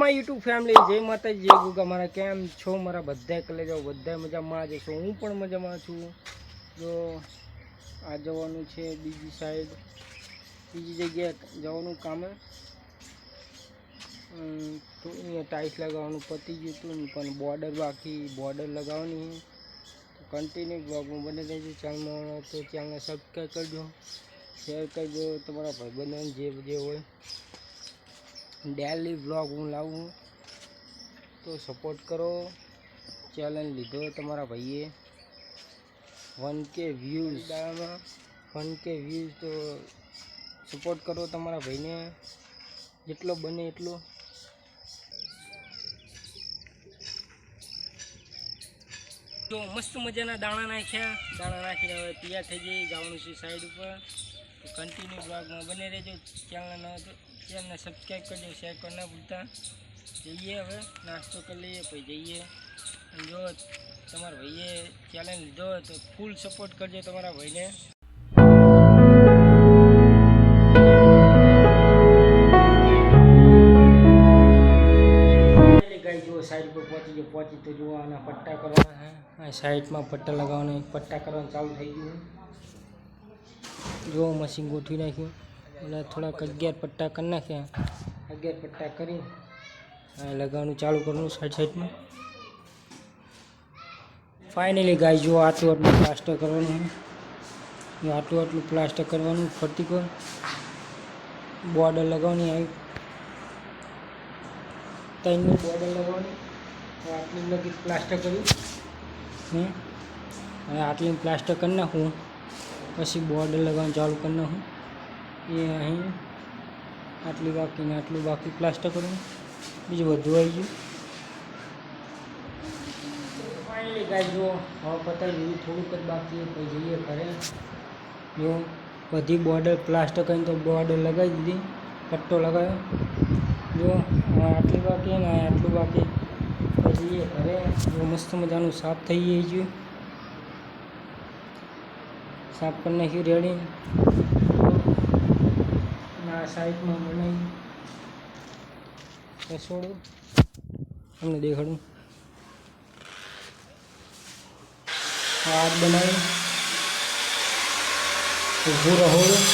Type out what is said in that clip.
My YouTube family, જય માતાજી, જય ગુગા. મારા કેમ છો? મારા બધા કલે જાઓ, બધા મજામાં જશો. હું પણ મજામાં છું. જો આ જવાનું છે બીજી સાઈડ, બીજી જગ્યાએ જવાનું કામે. તો અહીંયા ટાઇલ્સ લગાવવાનું પતી ગયું હતું, પણ બોર્ડર બાકી, બોર્ડર લગાવવાની. તો કન્ટિન્યુ બ્લોગમાં બને રહેજો. ચેનલમાં તો ચેનલને સબસ્ક્રાઈબ કરજો, શેર કરજો તમારા ભાઈબંધોને જે હોય. ડેલી વ્લોગ હું લાવું તો સપોર્ટ કરો. ચેલેન્જ લીધો તમારા ભાઈએ 1K વ્યૂઝ, દાડામાં 1K વ્યૂઝ, તો સપોર્ટ કરો તમારા ભાઈને જેટલો બને એટલો. તો મસ્ત મજાના દાણા નાખ્યા, દાણા નાખીને હવે તૈયાર થઈ જઈ જવાનું છે સાઈડ ઉપર. તો કન્ટિન્યુ બ્લોગમાં બને રહેજો. ચેનલને સબસ્ક્રાઈબ કરજો, શેર કરી ના ભૂલતા. જઈએ હવે નાસ્તો કરી લઈએ પછી જઈએ. અને જો તમારા ભાઈએ ચેલેન્જ લીધો તો ફૂલ સપોર્ટ કરજો તમારા ભાઈને. જો સાઈડ પર પહોંચી તો જોવાના પટ્ટા કરવાના છે. સાઈડમાં પટ્ટા લગાવવાના, પટ્ટા કરવાનું ચાલુ થઈ ગયું. જો મશીન ગોઠવી નાખ્યું એટલે થોડાક 11 પટ્ટા કરી નાખ્યા. 11 પટ્ટા કરી લગાવવાનું ચાલુ કરવાનું સાઈડમાં. ફાઇનલી ગાય જો આટલું પ્લાસ્ટર કરવાનું, જો આટલું પ્લાસ્ટર કરવાનું. ફરતી પર બોર્ડર લગાવવાની, આવી 3ની બોર્ડર લગાવવાની. આટલી લગી પ્લાસ્ટર કર્યું. હવે આટલી પ્લાસ્ટર કરી નાખું, પછી બોર્ડર લગાવવાનું ચાલુ કરી નાખું. એ અહીં આટલી બાકી ને આટલું બાકી પ્લાસ્ટર કરવું, બીજું બધું આવી ગયું. ફાઇનલી ગાય જો હવે પતાવી દીધું, થોડુંક જ બાકી પછી જઈએ ઘરે. જો બધી બોર્ડર પ્લાસ્ટર કરીને તો બોર્ડર લગાવી દીધી, પટ્ટો લગાવ્યો. જો આટલી બાકી ને આટલું બાકી પછી જઈએ ઘરે. મસ્ત મજાનું સાફ થઈ ગયું, સાફ કરી નાખ્યું રેડી. આ સાઈડમાં બનાવી રસોડું તમને દેખાડું. હાથ બનાવી ઊભું રહોડું.